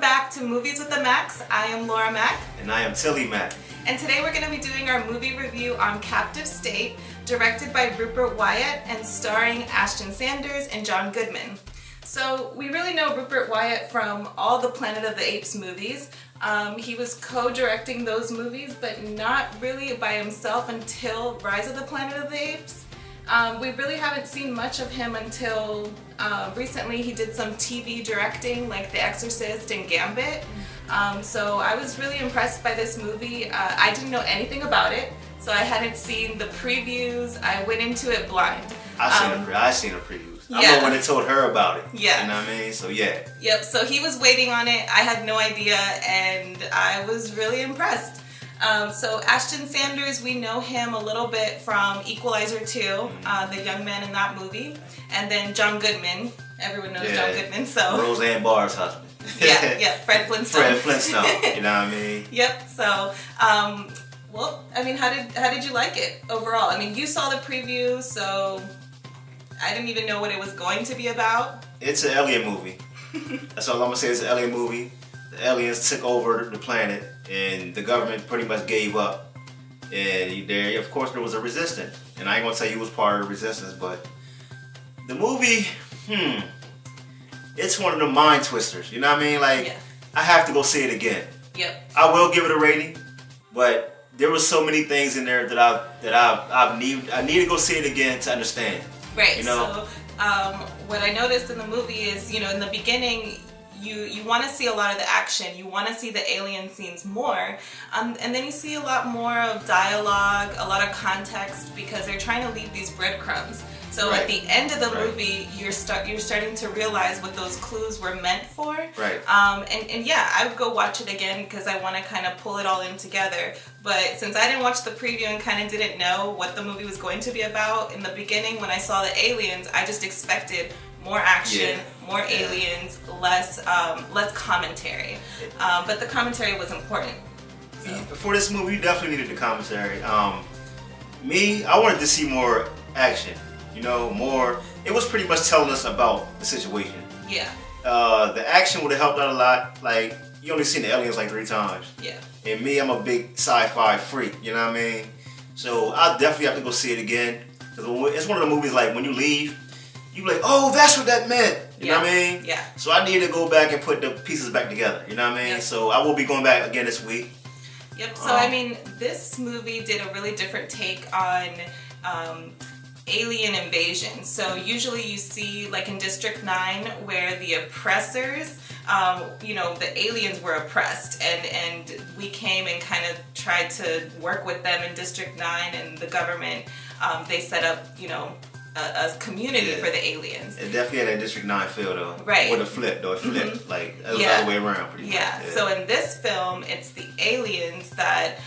back to Movies with the Macks. I am Laura Mack. And I am Tilli Mack. And today we're going to be doing our movie review on Captive State, directed by Rupert Wyatt and starring Ashton Sanders and John Goodman. So we really know Rupert Wyatt from all the Planet of the Apes movies. He was co-directing those movies, but not really by himself until Rise of the Planet of the Apes. We really haven't seen much of him until recently. He did some TV directing like The Exorcist and Gambit. So I was really impressed by this movie. I didn't know anything about it, so I hadn't seen the previews. I went into it blind. I seen the previews. Yeah. I'm the one that told her about it. Yeah. You know what I mean? So yeah. Yep, so he was waiting on it. I had no idea, and I was really impressed. So Ashton Sanders, we know him a little bit from Equalizer 2, the young man in that movie. And then John Goodman. Everyone knows John Goodman, so... Roseanne Barr's husband. yeah, Fred Flintstone. Fred Flintstone, you know what I mean? Yep, so... well, I mean, how did you like it overall? I mean, you saw the preview, so... I didn't even know what it was going to be about. It's an alien movie. That's all I'm gonna say. It's an alien movie. The aliens took over the planet, and the government pretty much gave up. And there, of course, there was a resistance. And I ain't gonna tell you who was part of the resistance, but the movie, it's one of the mind twisters. You know what I mean? Like, I have to go see it again. Yep. I will give it a rating, but there was so many things in there that I need to go see it again to understand. Right. You know? So what I noticed in the movie is, in the beginning, you want to see a lot of the action. You want to see the alien scenes more, and then you see a lot more of dialogue, a lot of context, because they're trying to leave these breadcrumbs. So at the end of the movie, you're starting to realize what those clues were meant for. Right. And yeah, I would go watch it again because I want to kind of pull it all in together. But since I didn't watch the preview and kind of didn't know what the movie was going to be about, in the beginning when I saw the aliens, I just expected more action, more aliens, less commentary. But the commentary was important. So. For this movie, you definitely needed the commentary. I wanted to see more action. More. It was pretty much telling us about the situation. Yeah. The action would have helped out a lot. Like, you only seen the aliens like 3 times. Yeah. And me, I'm a big sci-fi freak. You know what I mean? So I definitely have to go see it again. Cause it's one of the movies like when you leave, you like, oh, that's what that meant. You know what I mean? Yeah. So I need to go back and put the pieces back together. You know what I mean? Yep. So I will be going back again this week. Yep. So I mean, this movie did a really different take on alien invasion. So usually you see, like in District 9, where the oppressors, the aliens were oppressed, and we came and kind of tried to work with them in District 9, and the government, they set up, a community for the aliens. It definitely had that District 9 feel though. Right. With a flip though, it flipped. Like, it was the other way around pretty much. Yeah, so in this film, it's the aliens that,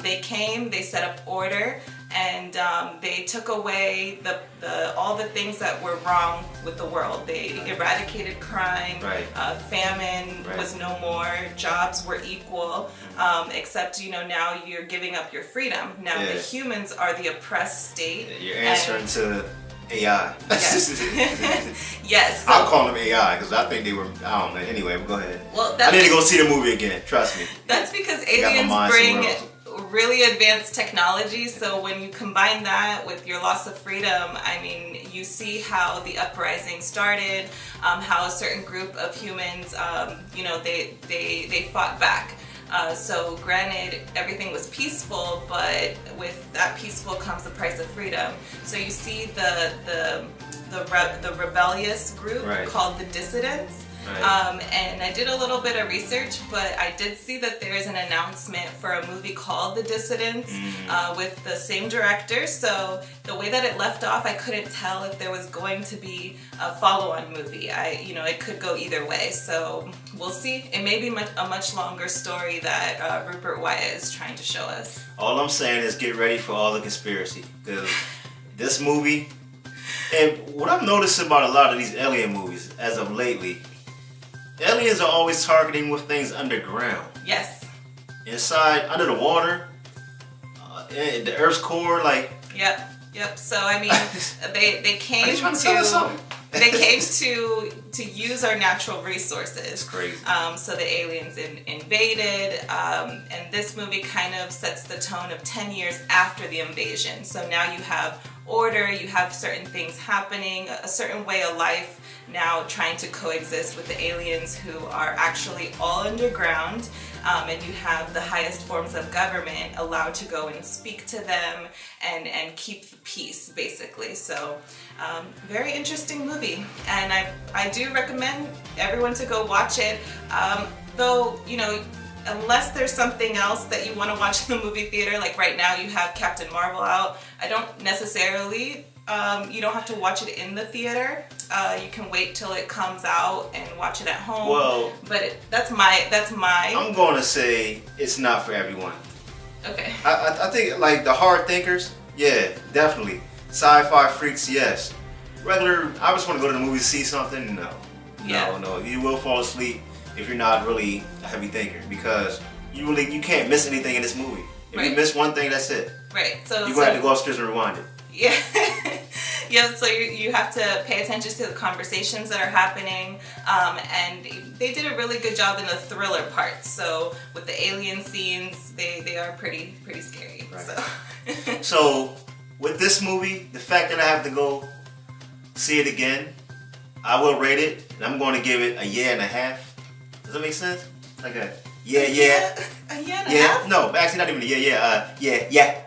they came, they set up order, and they took away all the things that were wrong with the world. They eradicated crime, famine was no more, jobs were equal, except, now you're giving up your freedom. Now the humans are the oppressed state. You're answering to AI. Yes. Yes. I'm calling them AI because I think they were, I don't know. Anyway, go ahead. Well, I need to go see the movie again, trust me. That's because aliens bring really advanced technology, so when you combine that with your loss of freedom, I mean, you see how the uprising started, how a certain group of humans, they fought back. So granted, everything was peaceful, but with that peaceful comes the price of freedom. So you see the rebellious group called the Dissidents. And I did a little bit of research, but I did see that there is an announcement for a movie called The Dissidents with the same director. So the way that it left off, I couldn't tell if there was going to be a follow-on movie. It could go either way. So we'll see. It may be a much longer story that Rupert Wyatt is trying to show us. All I'm saying is get ready for all the conspiracy, because this movie, and what I've noticed about a lot of these alien movies as of lately, aliens are always targeting with things underground. Yes. Inside, under the water, in the Earth's core, like. Yep. So I mean, they came Are you trying to tell us something? They came to use our natural resources. It's crazy. So the aliens invaded, and this movie kind of sets the tone of 10 years after the invasion. So now you have order, you have certain things happening, a certain way of life now trying to coexist with the aliens who are actually all underground, and you have the highest forms of government allowed to go and speak to them and keep the peace, basically. So very interesting movie, and I do recommend everyone to go watch it, though, you know, unless there's something else that you want to watch in the movie theater, like right now you have Captain Marvel out. I don't necessarily, you don't have to watch it in the theater. You can wait till it comes out and watch it at home. Well, but that's my. I'm going to say it's not for everyone. Okay. I think like the hard thinkers, yeah, definitely. Sci-fi freaks, yes. Regular, I just want to go to the movie to see something. No, Yeah. no, you will fall asleep if you're not really a heavy thinker, because you can't miss anything in this movie. If you miss one thing, that's it. Right. So you're gonna have to go upstairs and rewind it. Yeah. Yeah, so you have to pay attention to the conversations that are happening, and they did a really good job in the thriller part. So with the alien scenes, they are pretty scary. Right. So. So with this movie, the fact that I have to go see it again, I will rate it, and I'm going to give it a 1.5 years. Does that make sense? Like a yeah. A year and a half? No, actually not even a yeah.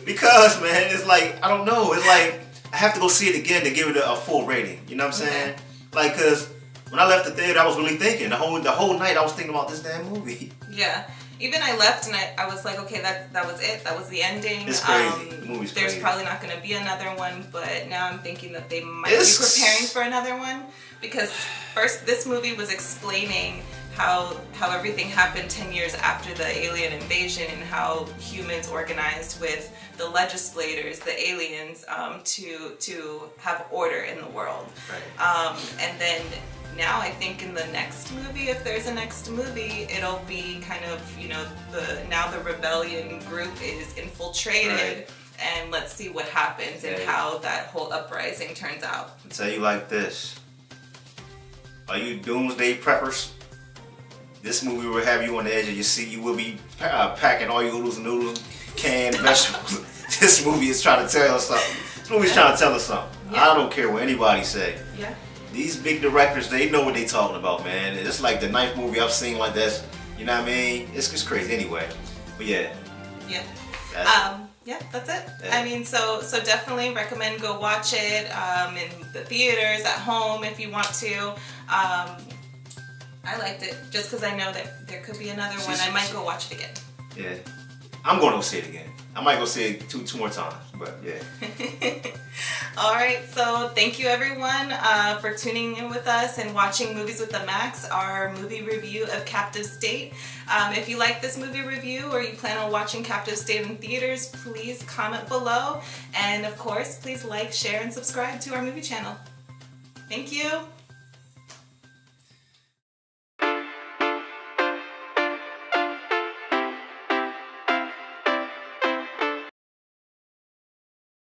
Because, man, it's like, I don't know. It's like, I have to go see it again to give it a full rating. You know what I'm saying? Okay. Like, because when I left the theater, I was really thinking. The whole night, I was thinking about this damn movie. Yeah. Even I left and I was like, okay, that was it. That was the ending. It's crazy. The movie's there's crazy. probably not going to be another one, but now I'm thinking that they might be preparing for another one. Because first, this movie was explaining how everything happened 10 years after the alien invasion and how humans organized with the legislators, the aliens, to have order in the world. Right. And then now I think in the next movie, if there's a next movie, it'll be kind of, you know, the rebellion group is infiltrated. Right. And let's see what happens and how that whole uprising turns out. I'll tell you like this. Are you doomsday preppers? This movie will have you on the edge of your seat. You will be packing all your oodles and noodles, canned vegetables. This movie is trying to tell us something. This movie's trying to tell us something. Yeah. I don't care what anybody say. Yeah. These big directors, they know what they talking about, man. It's like the 9th movie I've seen like this. You know what I mean? It's just crazy anyway. But yeah. Yeah. That's that's it. Yeah. I mean, so definitely recommend go watch it in the theaters, at home if you want to. I liked it just because I know that there could be another one. I might go watch it again. Yeah. I'm going to go see it again. I might go see it two more times, but yeah. All right, so thank you everyone for tuning in with us and watching Movies with the Macks, our movie review of Captive State. If you like this movie review or you plan on watching Captive State in theaters, please comment below. And of course, please like, share, and subscribe to our movie channel. Thank you.